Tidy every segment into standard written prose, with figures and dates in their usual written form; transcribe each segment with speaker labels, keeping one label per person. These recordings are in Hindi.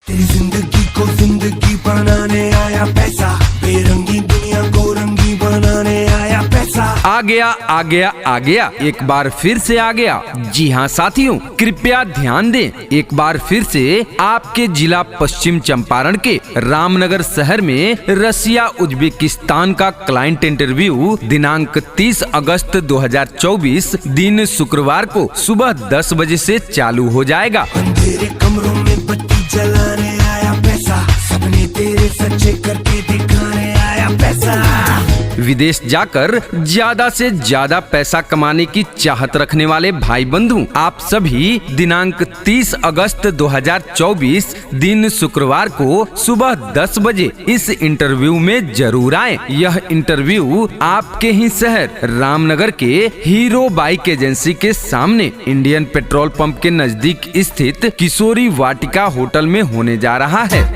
Speaker 1: तेरी जिंदगी को जिंदगी बनाने आया पैसा, बेरंगी दुनिया को रंगी बनाने आया पैसा।
Speaker 2: आ गया एक बार फिर से आ गया। जी हाँ साथियों, कृपया ध्यान दें, एक बार फिर से आपके जिला पश्चिम चंपारण के रामनगर शहर में रसिया उज्बेकिस्तान का क्लाइंट इंटरव्यू दिनांक 30 अगस्त 2024 दिन शुक्रवार को सुबह 10 बजे से चालू हो जाएगा।
Speaker 1: अंधेरे कमरों में बत्ती जलाने आया पैसा, सपने तेरे सच्चे करके दिखाने आया पैसा।
Speaker 2: विदेश जाकर ज्यादा से ज्यादा पैसा कमाने की चाहत रखने वाले भाई बंधु, आप सभी दिनांक 30 अगस्त 2024 दिन शुक्रवार को सुबह 10 बजे इस इंटरव्यू में जरूर आए। यह इंटरव्यू आपके ही शहर रामनगर के हीरो बाइक एजेंसी के सामने इंडियन पेट्रोल पंप के नजदीक स्थित किशोरी वाटिका होटल में होने जा रहा है।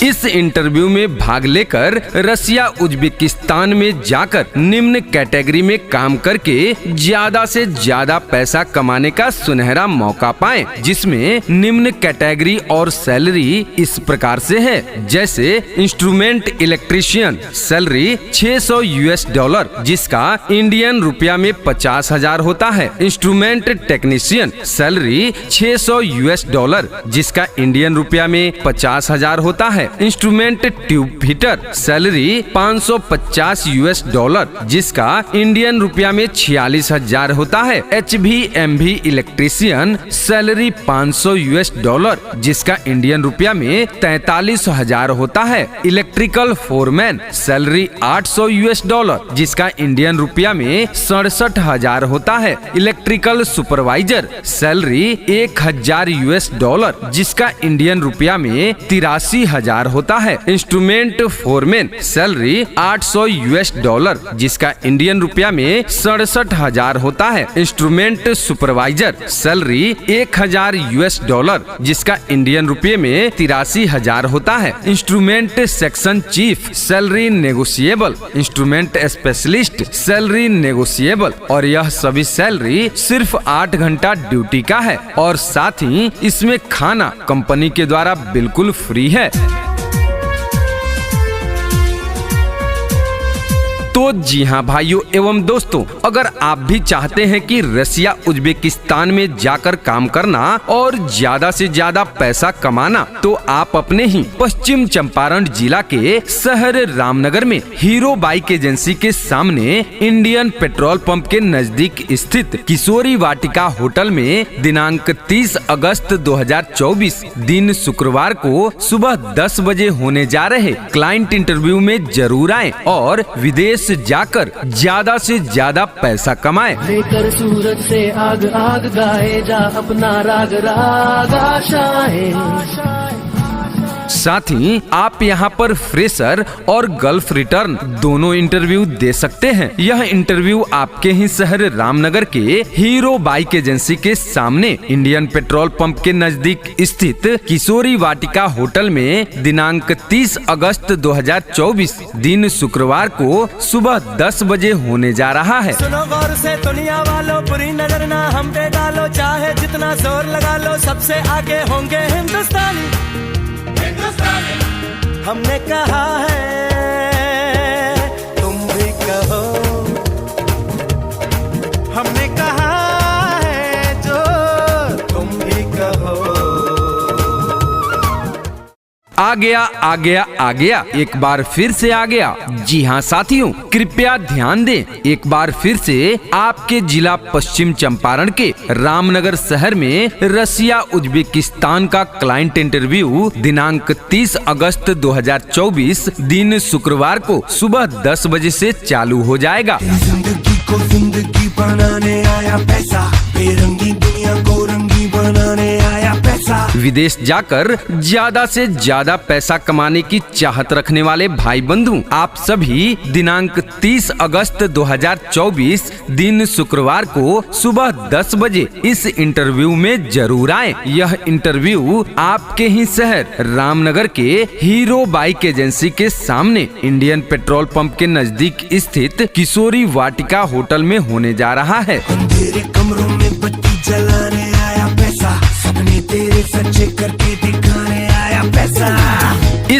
Speaker 2: इस इंटरव्यू में भाग लेकर रसिया उज्बेकिस्तान में जाकर निम्न कैटेगरी में काम करके ज्यादा से ज्यादा पैसा कमाने का सुनहरा मौका पाएं, जिसमें निम्न कैटेगरी और सैलरी इस प्रकार से है। जैसे इंस्ट्रूमेंट इलेक्ट्रीशियन सैलरी $600 जिसका इंडियन रुपया में 50,000 होता है। इंस्ट्रूमेंट टेक्नीशियन सैलरी $600 जिसका इंडियन रुपया में 50,000 होता है। इंस्ट्रूमेंट ट्यूब फिटर सैलरी $550 जिसका इंडियन रुपया में 46,000 होता है। HVMV इलेक्ट्रीशियन सैलरी $500 जिसका इंडियन रुपया में 43,000 होता है। इलेक्ट्रिकल फोरमैन सैलरी $800 जिसका इंडियन रुपया में 67,000 होता है। इलेक्ट्रिकल सुपरवाइजर सैलरी $1,000 जिसका इंडियन रुपया में 83,000 होता है। इंस्ट्रूमेंट फोरमैन सैलरी $800 जिसका इंडियन रुपया में 67,000 होता है। इंस्ट्रूमेंट सुपरवाइजर सैलरी $1,000 जिसका इंडियन रुपये में 83,000 होता है। Instrument section chief salary negotiable, instrument specialist salary negotiable, और यह सभी सैलरी सिर्फ 8 घंटा ड्यूटी का है और साथ ही इसमें खाना कंपनी के द्वारा बिल्कुल फ्री है। तो जी हाँ भाइयों एवं दोस्तों, अगर आप भी चाहते हैं कि रसिया उज्बेकिस्तान में जाकर काम करना और ज्यादा से ज्यादा पैसा कमाना, तो आप अपने ही पश्चिम चंपारण जिला के शहर रामनगर में हीरो बाइक एजेंसी के सामने इंडियन पेट्रोल पंप के नजदीक स्थित किशोरी वाटिका होटल में दिनांक 30 अगस्त 2024 दिन शुक्रवार को सुबह 10 बजे होने जा रहे क्लाइंट इंटरव्यू में जरूर आए और विदेश जाकर ज्यादा से ज्यादा पैसा कमाए।
Speaker 3: लेकर सूरज से आग आग गाए जा अपना राग राग आशाएं।
Speaker 2: साथ ही आप यहाँ पर फ्रेशर और गल्फ रिटर्न दोनों इंटरव्यू दे सकते हैं। यह इंटरव्यू आपके ही शहर रामनगर के हीरो बाइक एजेंसी के सामने इंडियन पेट्रोल पंप के नजदीक स्थित किशोरी वाटिका होटल में दिनांक 30 अगस्त 2024 दिन शुक्रवार को सुबह 10 बजे होने जा रहा है।
Speaker 4: सुनो गौर से दुनिया वालों, बुरी नजर ना हम पे डालो, चाहे जितना जोर लगा लो, सबसे आगे होंगे हिंदुस्तानी। हमने कहा है तुम भी कहो, हमने कहा है जो तुम भी कहो।
Speaker 2: आ गया एक बार फिर से आ गया। जी हाँ साथियों, कृपया ध्यान दें, एक बार फिर से आपके जिला पश्चिम चंपारण के रामनगर शहर में रसिया उज्बेकिस्तान का क्लाइंट इंटरव्यू दिनांक 30 अगस्त 2024 दिन शुक्रवार को सुबह 10 बजे से चालू हो जाएगा।
Speaker 1: तेरी जिंदगी को जिंदगी बनाने आया पैसा, बेरंगी दुनिया को रंगी बनाने आया पैसा।
Speaker 2: विदेश जाकर ज्यादा से ज्यादा पैसा कमाने की चाहत रखने वाले भाई बंधु, आप सभी दिनांक 30 अगस्त 2024 दिन शुक्रवार को सुबह 10 बजे इस इंटरव्यू में जरूर आए। यह इंटरव्यू आपके ही शहर रामनगर के हीरो बाइक एजेंसी के सामने इंडियन पेट्रोल पंप के नजदीक स्थित किशोरी वाटिका होटल में होने जा रहा है।
Speaker 1: अंधेरे कमरों में बत्ती जलाने आया पैसा।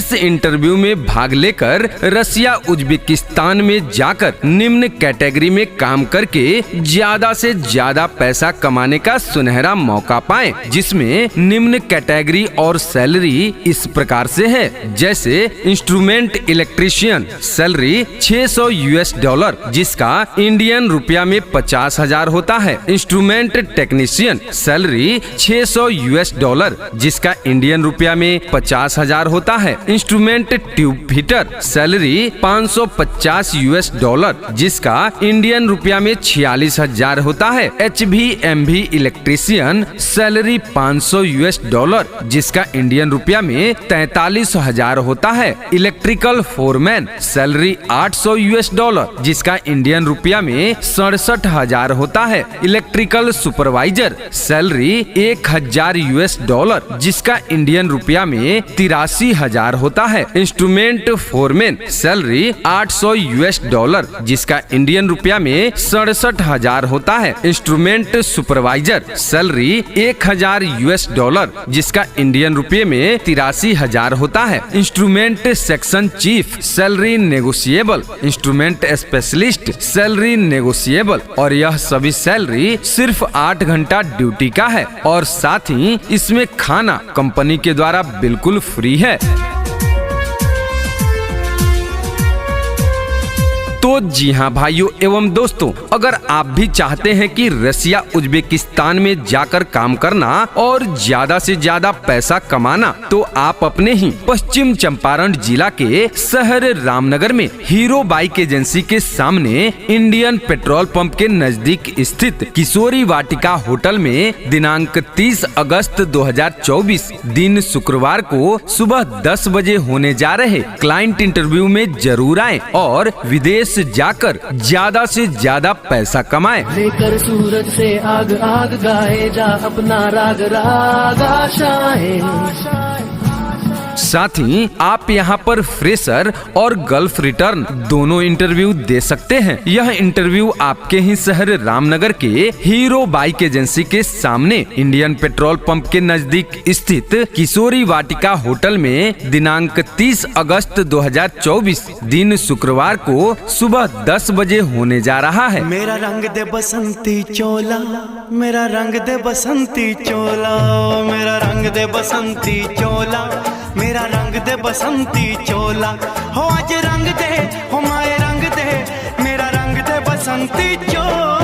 Speaker 2: इस इंटरव्यू में भाग लेकर रसिया उज्बेकिस्तान में जाकर निम्न कैटेगरी में काम करके ज्यादा से ज्यादा पैसा कमाने का सुनहरा मौका पाएं, जिसमें निम्न कैटेगरी और सैलरी इस प्रकार से है। जैसे इंस्ट्रूमेंट इलेक्ट्रीशियन सैलरी $600 जिसका इंडियन रुपया में 50,000 होता है। इंस्ट्रूमेंट टेक्नीशियन सैलरी $600 जिसका इंडियन रुपया में 50,000 होता है। इंस्ट्रूमेंट ट्यूब फिटर सैलरी $550 जिसका इंडियन रुपया में 46,000 होता है। HVMV इलेक्ट्रीशियन सैलरी $500 जिसका इंडियन रुपया में 43,000 होता है। इलेक्ट्रिकल फोरमैन सैलरी $800 जिसका इंडियन रुपया में 67,000 होता है। इलेक्ट्रिकल सुपरवाइजर सैलरी $1,000 जिसका इंडियन रुपया में 83,000 होता है। इंस्ट्रूमेंट फोरमैन सैलरी $800 जिसका इंडियन रुपया में 67,000 होता है। इंस्ट्रूमेंट सुपरवाइजर सैलरी $1,000 जिसका इंडियन रुपये में 83,000 होता है। Instrument section chief salary negotiable, instrument specialist salary negotiable, और यह सभी सैलरी सिर्फ 8 घंटा ड्यूटी का है और साथ ही इसमें खाना कंपनी के द्वारा बिल्कुल फ्री है। तो जी हाँ भाइयों एवं दोस्तों, अगर आप भी चाहते हैं कि रसिया उज्बेकिस्तान में जाकर काम करना और ज्यादा से ज्यादा पैसा कमाना, तो आप अपने ही पश्चिम चंपारण जिला के शहर रामनगर में हीरो बाइक एजेंसी के सामने इंडियन पेट्रोल पंप के नजदीक स्थित किशोरी वाटिका होटल में दिनांक 30 अगस्त 2024 दिन शुक्रवार को सुबह 10 बजे होने जा रहे क्लाइंट इंटरव्यू में जरूर आए और विदेश जाकर ज्यादा से ज्यादा पैसा कमाएं।
Speaker 3: लेकर सूरज से आग आग गाए जा अपना राग राग आशाएं।
Speaker 2: साथ ही आप यहाँ पर फ्रेशर और गल्फ रिटर्न दोनों इंटरव्यू दे सकते हैं। यह इंटरव्यू आपके ही शहर रामनगर के हीरो बाइक एजेंसी के सामने इंडियन पेट्रोल पंप के नजदीक स्थित किशोरी वाटिका होटल में दिनांक 30 अगस्त 2024 दिन शुक्रवार को सुबह 10 बजे होने जा रहा है।
Speaker 4: मेरा रंग दे बसंती चोला, मेरा रंग दे बसंती चोला, मेरा रंग दे बसंती चोला, मेरा रंग दे बसंती चोला, हो आज रंग दे, हो माए रंग दे, मेरा रंग दे बसंती चोला।